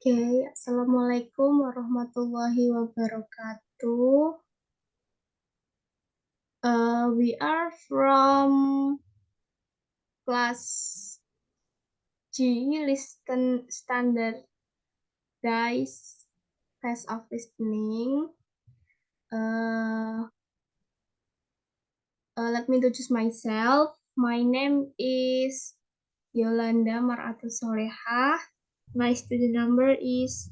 Okay, Assalamualaikum warahmatullahi wabarakatuh. We are from class G, listen standardized test of listening. Let me introduce myself. My name is Yolanda Sholehah. My student number is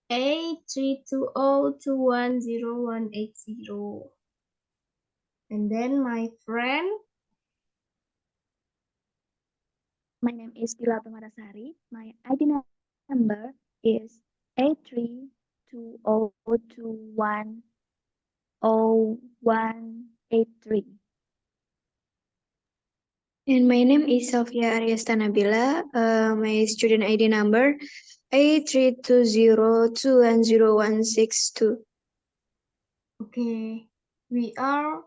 A320210180. And then my friend. My name is Dila Sari. My ID number is A320210183. And my name is Shelvia Ariesta Nabila. My student ID number A320210162. Okay, we are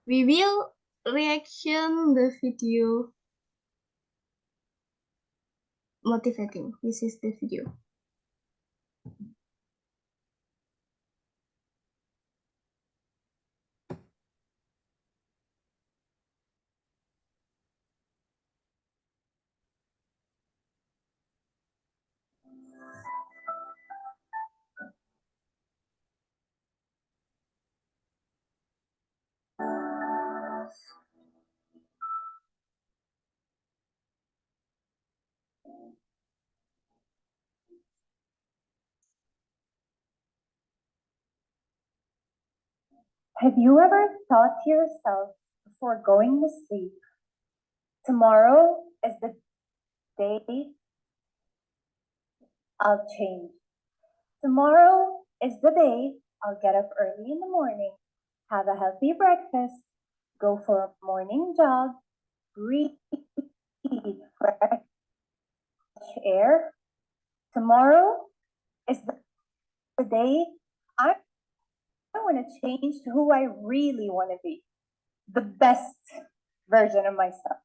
we will reaction the video motivating. This is the video. Have you ever thought to yourself before going to sleep, tomorrow is the day I'll change. Tomorrow is the day I'll get up early in the morning, have a healthy breakfast, go for a morning jog, breathe fresh air. Tomorrow is the day I want to change to who I really want to be, the best version of myself.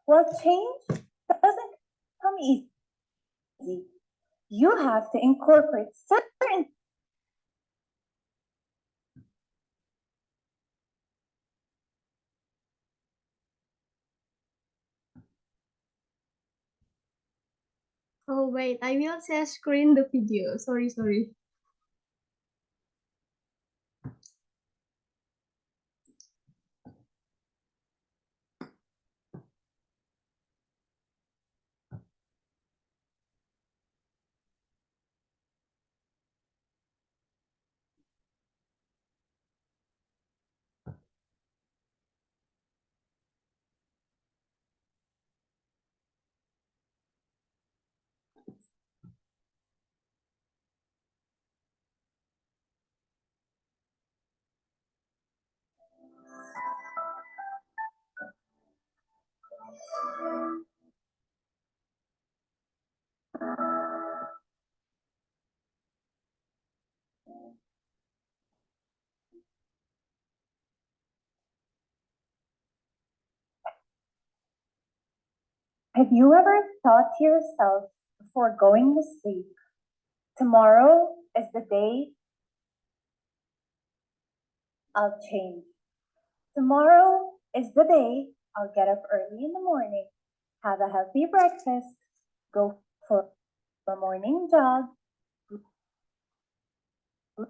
Well, change doesn't come easy. You have to incorporate certain Oh wait, I will share screen the video. Sorry. Have you ever thought to yourself before going to sleep, tomorrow is the day I'll change. Tomorrow is the day I'll get up early in the morning, have a healthy breakfast, go for a morning jog,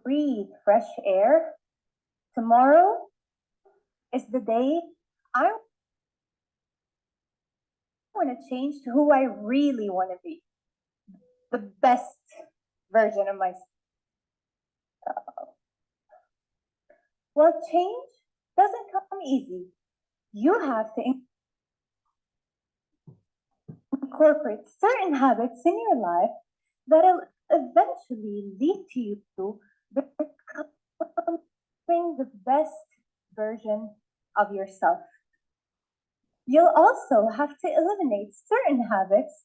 breathe fresh air. Tomorrow is the day I want to change to who I really want to be, the best version of myself. Well, change doesn't come easy. You have to incorporate certain habits in your life that'll eventually lead to you becoming the best version of yourself. You'll also have to eliminate certain habits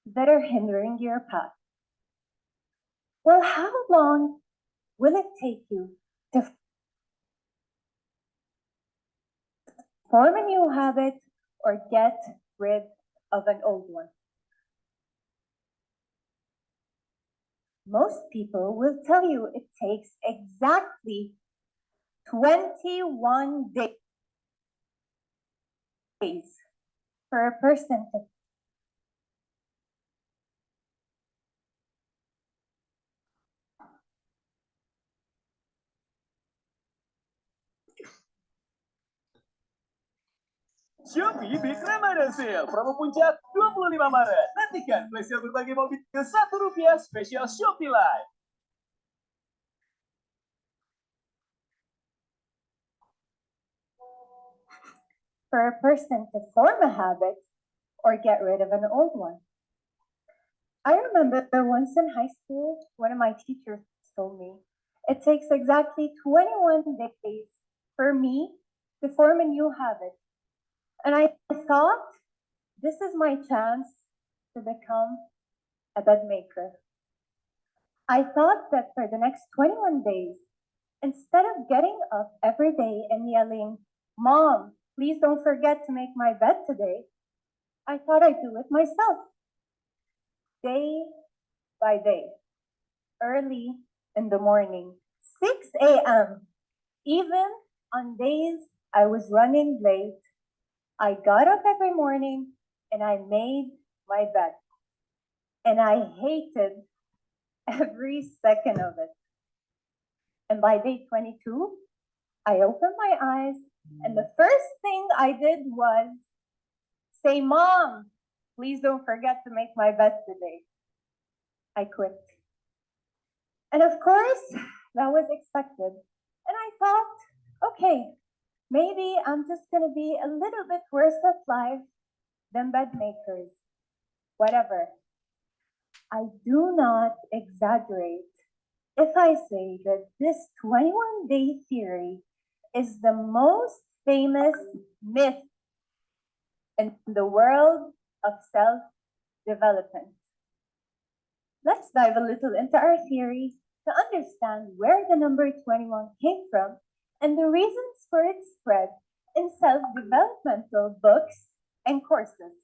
that are hindering your path. Well, how long will it take you to form a new habit, or get rid of an old one. Most people will tell you it takes exactly 21 days for a person to Shopee Big Ramadan Sale, promo puncak 25 Maret. Nantikan flash sale berbagai mobil ke Rp1 spesial Shopee Live. for a person to form a habit or get rid of an old one. I remember once in high school, one of my teachers told me it takes exactly 21 days for me to form a new habit. And I thought, this is my chance to become a bed maker. I thought that for the next 21 days, instead of getting up every day and yelling, "Mom, please don't forget to make my bed today," I thought I'd do it myself. Day by day, early in the morning, 6 a.m. Even on days I was running late, I got up every morning and I made my bed. And I hated every second of it. And by day 22, I opened my eyes, and the first thing I did was say, "Mom, please don't forget to make my bed today." I quit. And of course, that was expected. And I thought, okay, maybe I'm just going to be a little bit worse at life than bed makers. Whatever. I do not exaggerate if I say that this 21-day theory is the most famous myth in the world of self-development. Let's dive a little into our theory to understand where the number 21 came from and the reasons for its spread in self-developmental books and courses.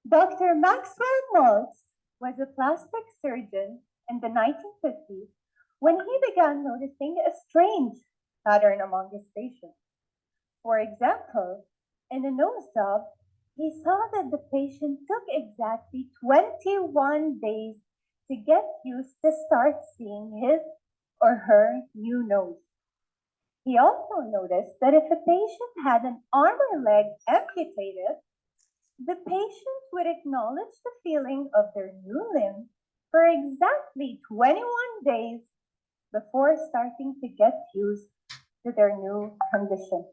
Dr. Maxwell Maltz was a plastic surgeon in the 1950s when he began noticing a strange pattern among his patients. For example, in a nose job, he saw that the patient took exactly 21 days to get used to start seeing his or her new nose. He also noticed that if a patient had an arm or leg amputated, the patient would acknowledge the feeling of their new limb for exactly 21 days before starting to get used to their new condition.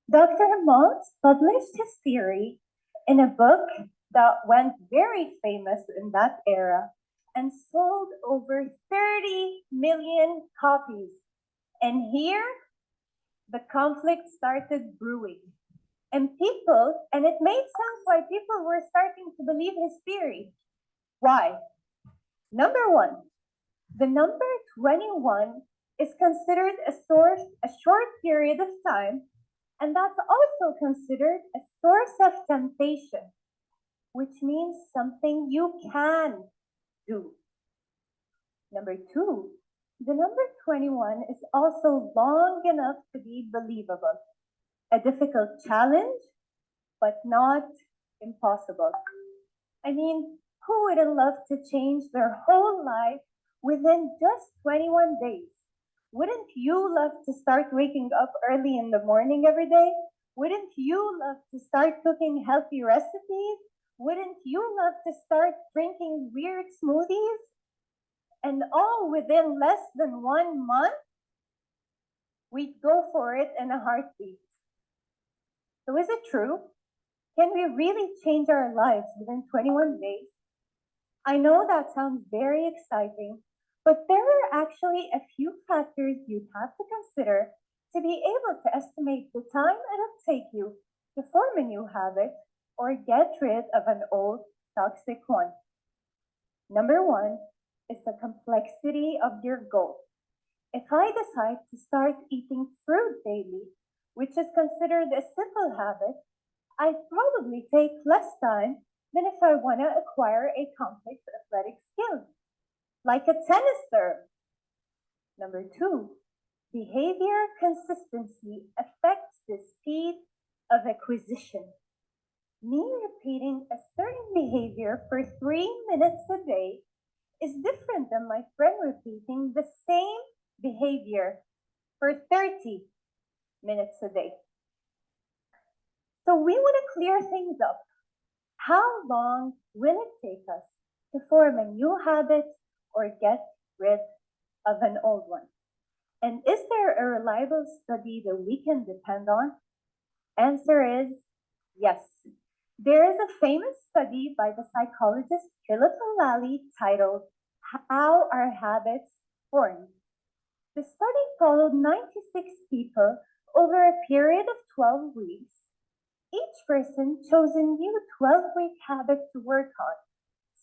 Dr. Maltz published his theory in a book that went very famous in that era and sold over 30 million copies. And here, the conflict started brewing. And it made sense why people were starting to believe his theory. Why? Number one, the number 21 is considered a short period of time, and that's also considered a source of temptation, which means something you can do. Number two, the number 21 is also long enough to be believable. A difficult challenge, but not impossible. I mean, who wouldn't love to change their whole life within just 21 days? Wouldn't you love to start waking up early in the morning every day? Wouldn't you love to start cooking healthy recipes? Wouldn't you love to start drinking weird smoothies? And all within less than 1 month? We'd go for it in a heartbeat. So is it true? Can we really change our lives within 21 days? I know that sounds very exciting, but there are actually a few factors you'd have to consider to be able to estimate the time it'll take you to form a new habit or get rid of an old toxic one. Number one is the complexity of your goal. If I decide to start eating fruit daily, which is considered a simple habit, I'd probably take less time than if I want to acquire a complex athletic skill, like a tennis serve. Number two, behavior consistency affects the speed of acquisition. Me repeating a certain behavior for 3 minutes a day is different than my friend repeating the same behavior for 30 minutes a day. So we want to clear things up. How long will it take us to form a new habit or get rid of an old one? And is there a reliable study that we can depend on? Answer is yes. There is a famous study by the psychologist Philip titled How Are Habits Formed? The study followed 96 people over a period of 12 weeks. Each person chose a new 12-week habit to work on,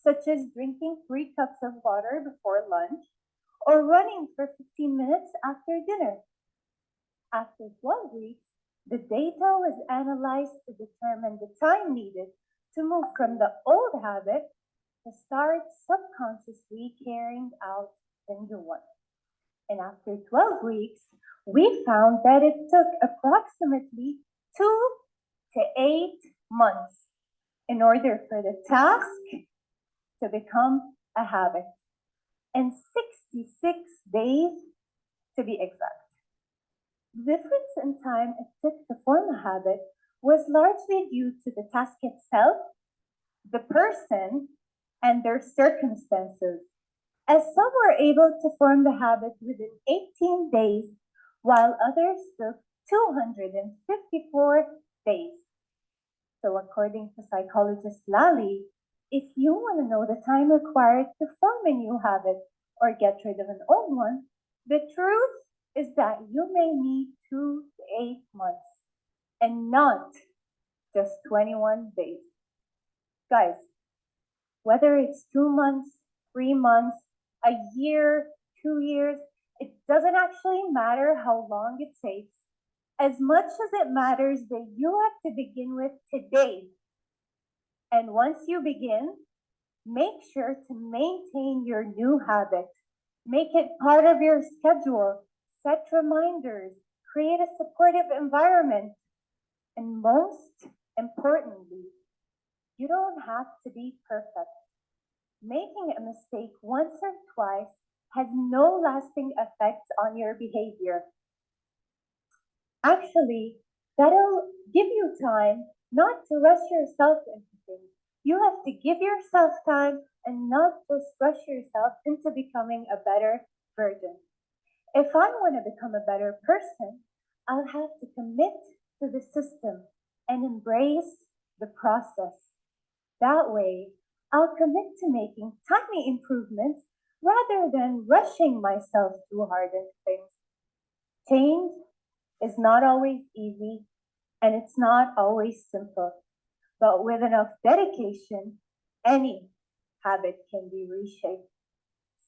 such as drinking 3 cups of water before lunch or running for 15 minutes after dinner. After 12 weeks, the data was analyzed to determine the time needed to move from the old habit to start subconsciously carrying out the new one. And after 12 weeks, we found that it took approximately 2 to 8 months in order for the task to become a habit, and 66 days to be exact. The difference in time it took to form a habit was largely due to the task itself, the person, and their circumstances, as some were able to form the habit within 18 days, while others took 254 days. So according to psychologist Lally, if you want to know the time required to form a new habit or get rid of an old one, the truth is that you may need 2 to 8 months and not just 21 days. Guys, whether it's 2 months, 3 months, a year, 2 years, it doesn't actually matter how long it takes, as much as it matters that you have to begin with today. And once you begin, make sure to maintain your new habit. Make it part of your schedule. Set reminders. Create a supportive environment. And most importantly, you don't have to be perfect. Making a mistake once or twice has no lasting effect on your behavior. Actually, that'll give you time not to rush yourself into things. You have to give yourself time and not just rush yourself into becoming a better version. If I want to become a better person, I'll have to commit to the system and embrace the process. That way, I'll commit to making tiny improvements rather than rushing myself too hard into things. Change is not always easy and it's not always simple, but with enough dedication, any habit can be reshaped.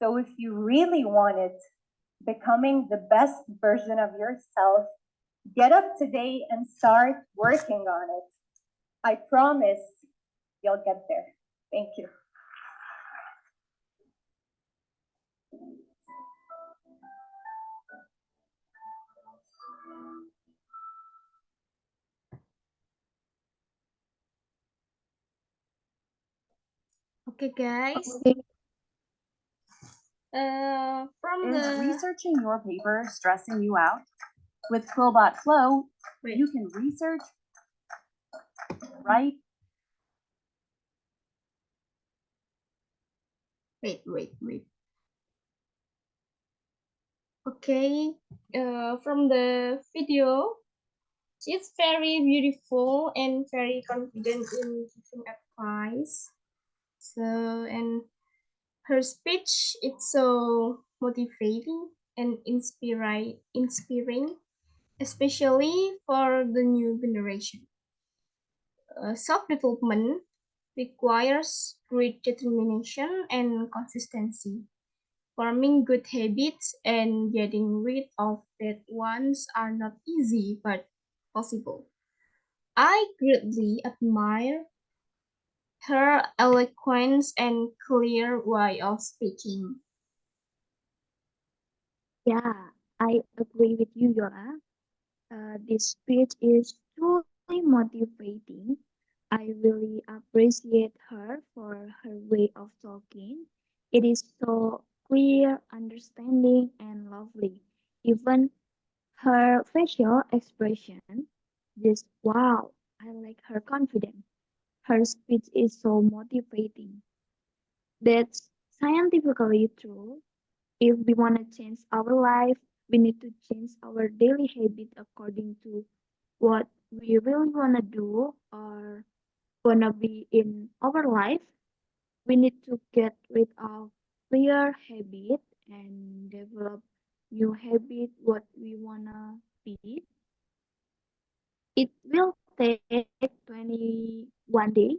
So if you really want it, becoming the best version of yourself, get up today and start working on it. I promise you'll get there. Thank you. Okay, guys. From Is the researching your paper stressing you out? With Quillbot Flow, wait, you can research, write, wait. Okay, from the video, she's very beautiful and very confident in giving advice. So, and her speech is so motivating and inspiring, especially for the new generation. Self-development requires great determination and consistency. Forming good habits and getting rid of bad ones are not easy, but possible. I greatly admire her eloquence and clear way of speaking. Yeah, I agree with you, Yola. This speech is truly motivating. I really appreciate her for her way of talking. It is so clear, understanding, and lovely. Even her facial expression, just wow, I like her confidence. Her speech is so motivating. That's scientifically true. If we want to change our life, we need to change our daily habit according to what we really want to do or want to be in our life. We need to get rid of clear habit and develop new habit what we want to be. It will take 21 days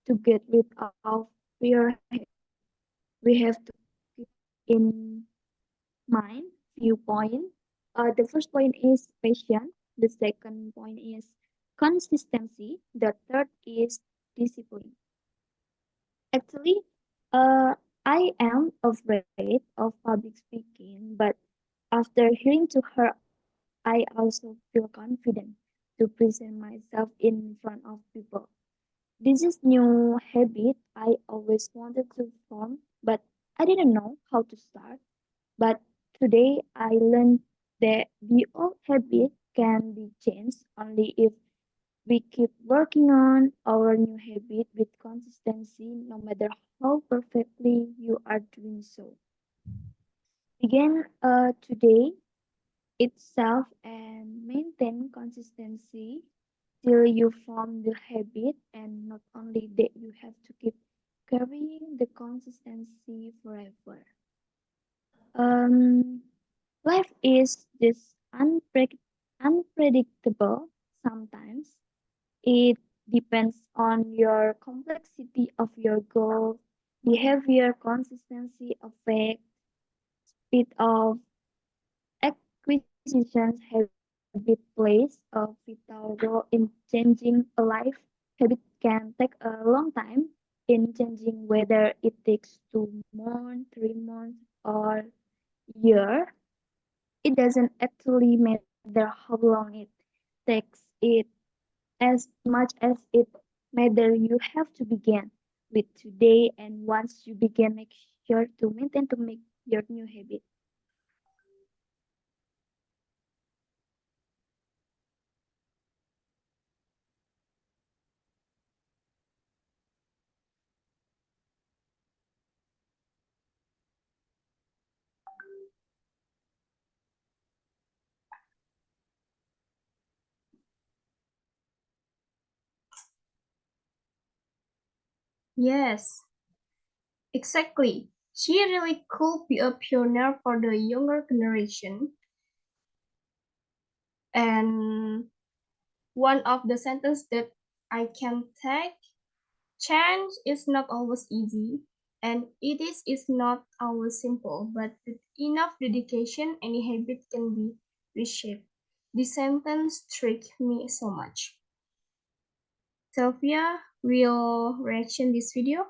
to get rid of clear habit. We have to keep in mind few points. The first point is patience. The second point is consistency. The third is discipline. Actually, uh, I am afraid of public speaking, but after hearing to her, I also feel confident to present myself in front of people. This is new habit I always wanted to form, but I didn't know how to start. But today I learned that the old habit can be changed only if we keep working on our new habit with consistency, no matter how perfectly you are doing so. Begin today itself and maintain consistency till you form the habit, and not only that, you have to keep carrying the consistency forever. Um, Life is just unpredictable sometimes. It depends on your complexity of your goal, behavior, consistency, affect, speed of acquisitions, habit plays a vital role in changing a life. Habit can take a long time in changing, whether it takes 2 months, 3 months, or year. It doesn't actually matter how long it takes. It as much as it matter you have to begin with today, and once you begin, make sure to maintain to make your new habit. Yes, exactly. She really could be a pioneer for the younger generation. And one of the sentences that I can take, change is not always easy, and is not always simple, but with enough dedication, any habit can be reshaped. This sentence tricked me so much. Sylvia will reaction this video.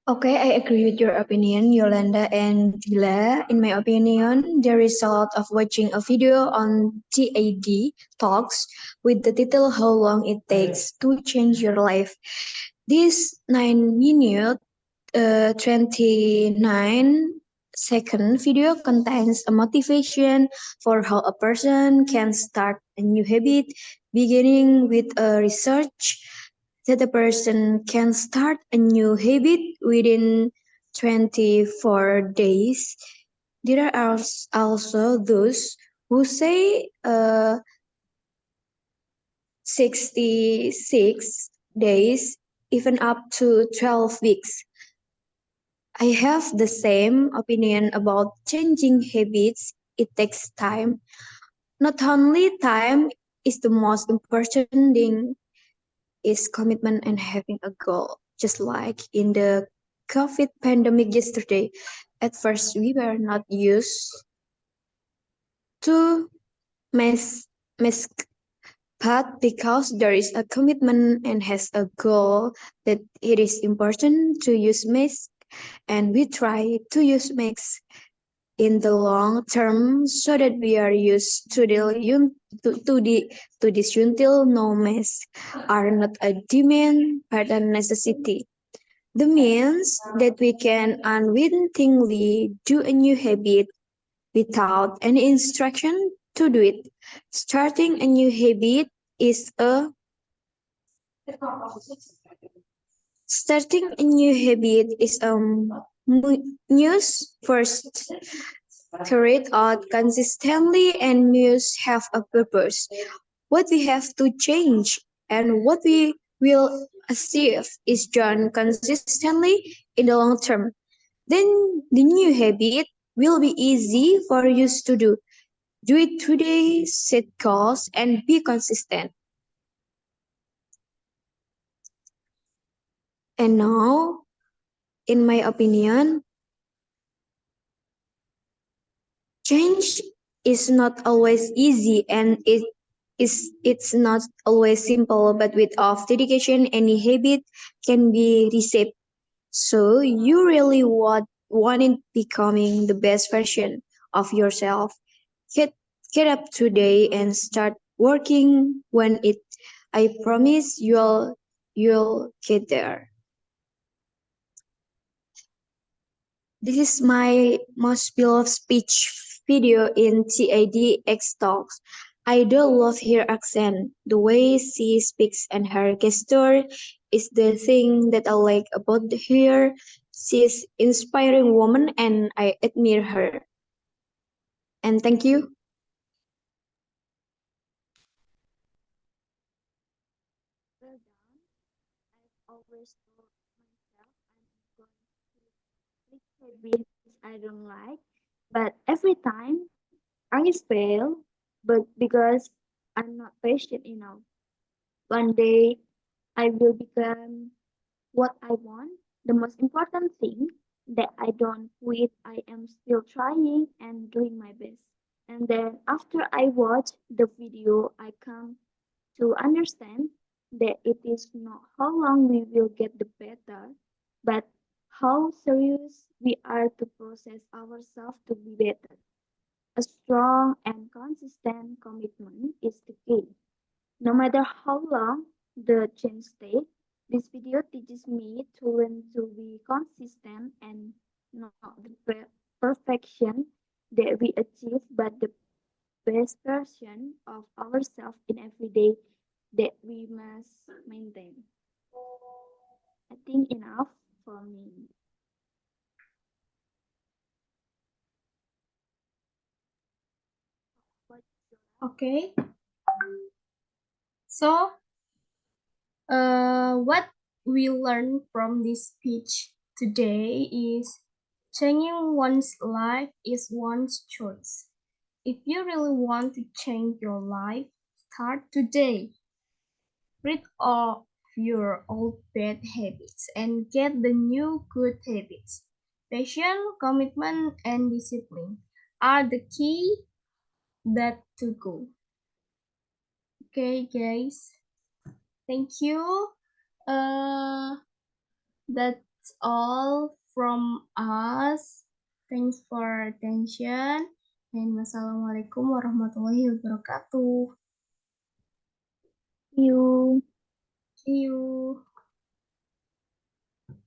Okay, I agree with your opinion, Yolanda and Dila. In my opinion, the result of watching a video on TAD Talks with the title How Long It Takes to Change Your Life. This 9 minute 29-second video contains a motivation for how a person can start a new habit, beginning with a research that a person can start a new habit within 24 days. There are also those who say 66 days, even up to 12 weeks. I have the same opinion about changing habits. It takes time. Not only time is the most important thing, is commitment and having a goal. Just like in the COVID pandemic yesterday, at first we were not used to mask path because there is a commitment and has a goal that it is important to use mask, and we try to use masks in the long term so that we are used to this until no masks are not a demand but a necessity. The means that we can unwittingly do a new habit without any instruction to do it. Starting a new habit is a Starting a new habit is a news first carried out consistently and must have a purpose. What we have to change and what we will achieve is done consistently in the long term. Then the new habit will be easy for you to do. Do it today, set goals, and be consistent. And now, in my opinion, change is not always easy and it's not always simple, but with of dedication, any habit can be reshaped. So you really wanted becoming the best version of yourself. Get get up today and start working when it I promise you'll get there. This is my most beloved speech video in TADX Talks. I do love her accent. The way she speaks and her gesture is the thing that I like about her. She's inspiring woman and I admire her. And thank you. Well done. I've always told myself I'm going to fix habits I don't like, but every time I fail, but because I'm not patient enough. One day I will become what I want. The most important thing that I don't quit. I am still trying and doing my best. And then after I watch the video, I come to understand that it is not how long we will get the better, but how serious we are to process ourselves to be better. A strong and consistent commitment is the key. No matter how long the change takes, this video teaches me to learn to be consistent and not the perfection that we achieve, but the best version of ourselves in every day that we must maintain. I think enough for me. What Okay. So, what we learned from this speech today is changing one's life is one's choice. If you really want to change your life, start today. Rid of your old bad habits and get the new good habits. Passion, commitment, and discipline are the key that to go. Okay, guys. Thank you. Uh, that's all from us. Thanks for attention. And wassalamualaikum warahmatullahi wabarakatuh. you? See you.